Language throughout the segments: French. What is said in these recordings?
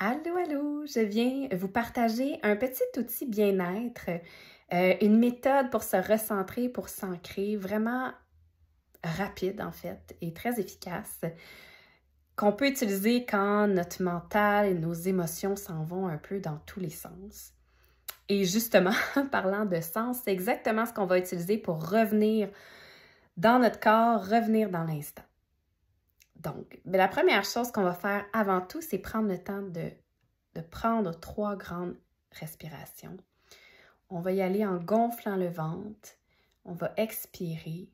Allô, allô! Je viens vous partager un petit outil bien-être, une méthode pour se recentrer, pour s'ancrer, vraiment rapide en fait et très efficace, qu'on peut utiliser quand notre mental et nos émotions s'en vont un peu dans tous les sens. Et justement, parlant de sens, c'est exactement ce qu'on va utiliser pour revenir dans notre corps, revenir dans l'instant. Donc, la première chose qu'on va faire avant tout, c'est prendre le temps de prendre 3 grandes respirations. On va y aller en gonflant le ventre. On va expirer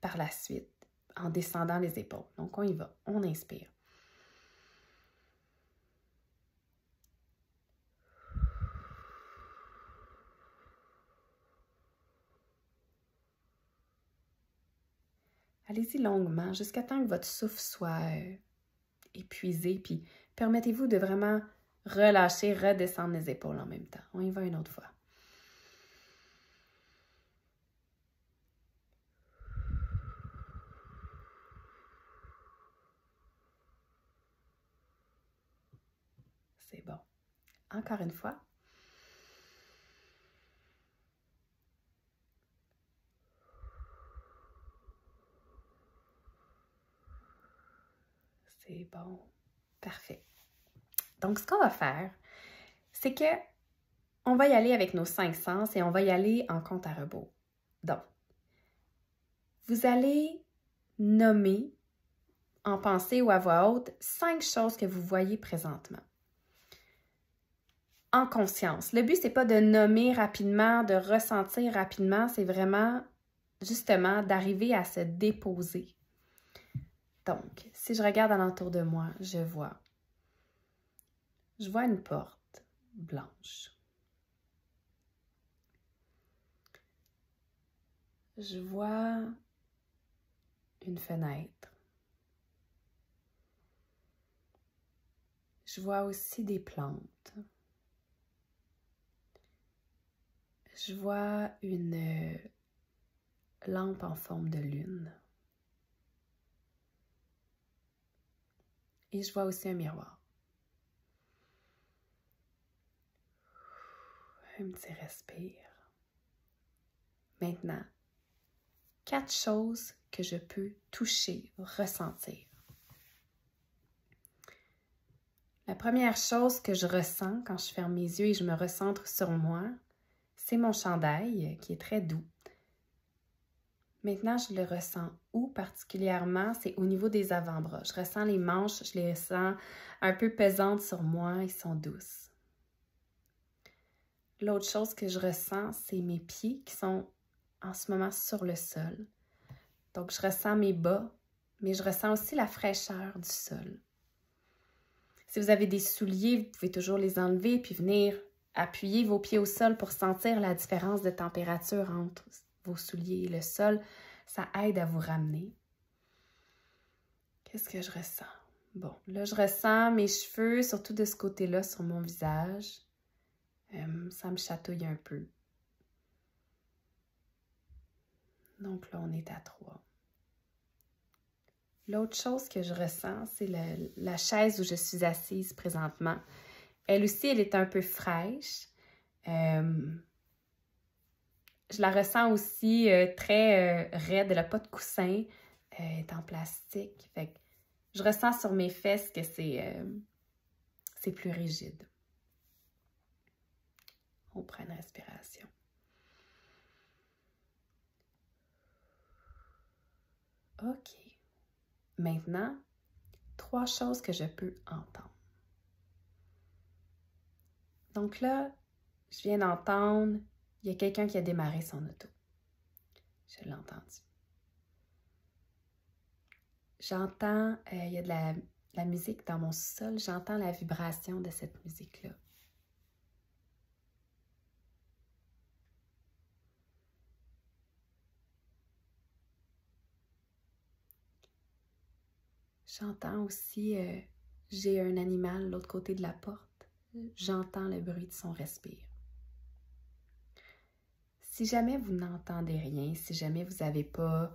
par la suite en descendant les épaules. Donc, on y va. On inspire. Allez-y longuement jusqu'à temps que votre souffle soit épuisé. Puis, permettez-vous de vraiment relâcher, redescendre les épaules en même temps. On y va une autre fois. C'est bon. Encore une fois. C'est bon. Parfait. Donc, ce qu'on va faire, c'est que on va y aller avec nos 5 sens et on va y aller en compte à rebours. Donc, vous allez nommer en pensée ou à voix haute 5 choses que vous voyez présentement. En conscience. Le but, c'est pas de nommer rapidement, de ressentir rapidement, c'est vraiment justement d'arriver à se déposer. Donc, si je regarde alentour de moi, je vois une porte blanche. Je vois une fenêtre. Je vois aussi des plantes. Je vois une lampe en forme de lune. Et je vois aussi un miroir. Un petit respire. Maintenant, 4 choses que je peux toucher, ressentir. La première chose que je ressens quand je ferme mes yeux et je me recentre sur moi, c'est mon chandail qui est très doux. Maintenant, je le ressens où particulièrement? C'est au niveau des avant-bras. Je ressens les manches, je les sens un peu pesantes sur moi, ils sont douces. L'autre chose que je ressens, c'est mes pieds qui sont en ce moment sur le sol. Donc, je ressens mes bas, mais je ressens aussi la fraîcheur du sol. Si vous avez des souliers, vous pouvez toujours les enlever puis venir appuyer vos pieds au sol pour sentir la différence de température entre vos souliers et le sol. Ça aide à vous ramener. Qu'est-ce que je ressens? Bon, là, je ressens mes cheveux, surtout de ce côté-là, sur mon visage. Ça me chatouille un peu. Donc là, on est à 3. L'autre chose que je ressens, c'est la chaise où je suis assise présentement. Elle aussi, elle est un peu fraîche. Je la ressens aussi très raide. Elle n'a pas de coussin. Elle est en plastique. Fait que je ressens sur mes fesses que c'est plus rigide. On prend une respiration. OK. Maintenant, 3 choses que je peux entendre. Donc là, je viens d'entendre, il y a quelqu'un qui a démarré son auto. Je l'ai entendu. J'entends, il y a de la musique dans mon sous-sol, j'entends la vibration de cette musique-là. J'entends aussi, j'ai un animal de l'autre côté de la porte. J'entends le bruit de son respire. Si jamais vous n'entendez rien, si jamais vous n'avez pas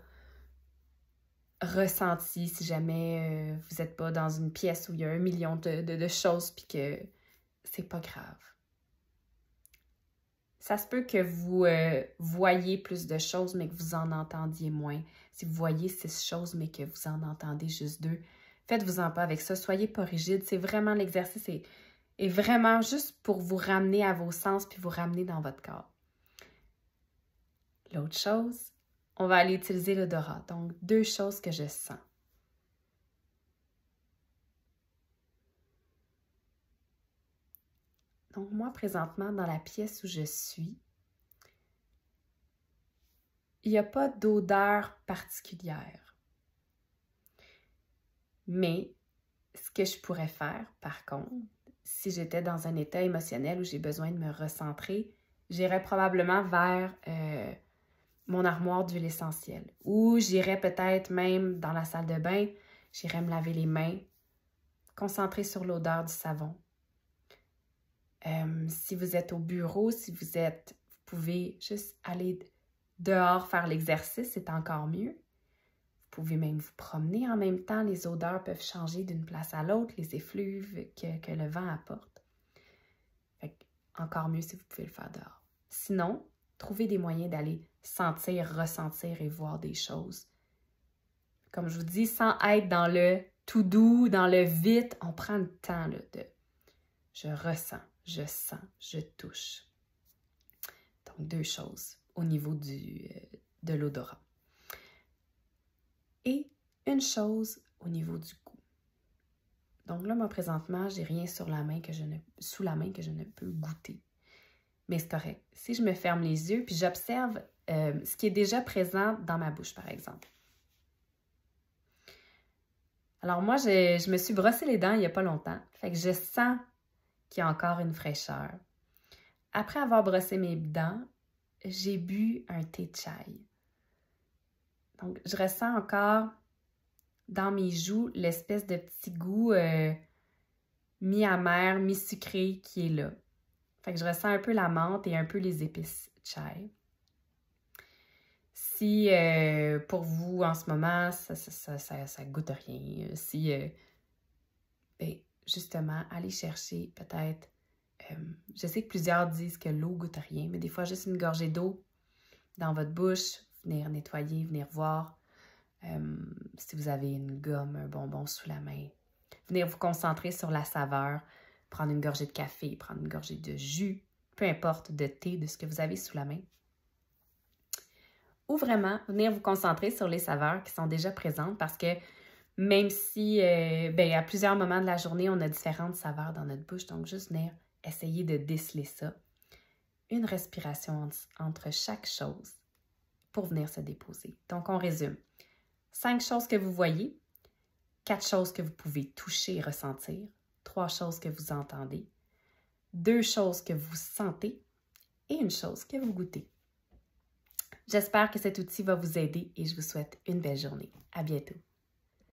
ressenti, si jamais vous n'êtes pas dans une pièce où il y a 1 million de choses puis que c'est pas grave. Ça se peut que vous voyez plus de choses, mais que vous en entendiez moins. Si vous voyez 6 choses, mais que vous en entendez juste 2, faites-vous-en pas avec ça. Soyez pas rigide. C'est vraiment l'exercice est vraiment juste pour vous ramener à vos sens puis vous ramener dans votre corps. L'autre chose, on va aller utiliser l'odorat. Donc, 2 choses que je sens. Donc, moi, présentement, dans la pièce où je suis, il n'y a pas d'odeur particulière. Mais, ce que je pourrais faire, par contre, si j'étais dans un état émotionnel où j'ai besoin de me recentrer, j'irais probablement vers mon armoire d'huile essentielle. Ou j'irais peut-être même dans la salle de bain, j'irais me laver les mains, concentrer sur l'odeur du savon. Si vous êtes au bureau, vous pouvez juste aller dehors faire l'exercice, c'est encore mieux. Vous pouvez même vous promener en même temps. Les odeurs peuvent changer d'une place à l'autre, les effluves que le vent apporte. Encore mieux si vous pouvez le faire dehors. Sinon, trouvez des moyens d'aller sentir, ressentir et voir des choses. Comme je vous dis, sans être dans le tout doux, dans le vite, on prend le temps là, de je ressens, je sens, je touche. Donc, 2 choses au niveau de l'odorat. Et une chose au niveau du goût. Donc là, moi, présentement, j'ai rien sous la main que je ne peux goûter. Mais c'est correct. Si je me ferme les yeux puis j'observe ce qui est déjà présent dans ma bouche, par exemple. Alors moi, je me suis brossé les dents il n'y a pas longtemps. Fait que je sens qu'il y a encore une fraîcheur. Après avoir brossé mes dents, j'ai bu un thé de chai. Donc, je ressens encore dans mes joues l'espèce de petit goût mi-amer, mi-sucré qui est là. Fait que je ressens un peu la menthe et un peu les épices chai. Si pour vous, en ce moment, ça goûte rien, si, justement, allez chercher peut-être, je sais que plusieurs disent que l'eau goûte rien, mais des fois, juste une gorgée d'eau dans votre bouche, venir nettoyer, venir voir si vous avez une gomme, un bonbon sous la main. Venir vous concentrer sur la saveur, prendre une gorgée de café, prendre une gorgée de jus, peu importe, de thé, de ce que vous avez sous la main. Ou vraiment venir vous concentrer sur les saveurs qui sont déjà présentes parce que même si à plusieurs moments de la journée, on a différentes saveurs dans notre bouche, donc juste venir essayer de déceler ça. Une respiration entre chaque chose pour venir se déposer. Donc, on résume. 5 choses que vous voyez, 4 choses que vous pouvez toucher et ressentir, 3 choses que vous entendez, 2 choses que vous sentez et 1 chose que vous goûtez. J'espère que cet outil va vous aider et je vous souhaite une belle journée. À bientôt.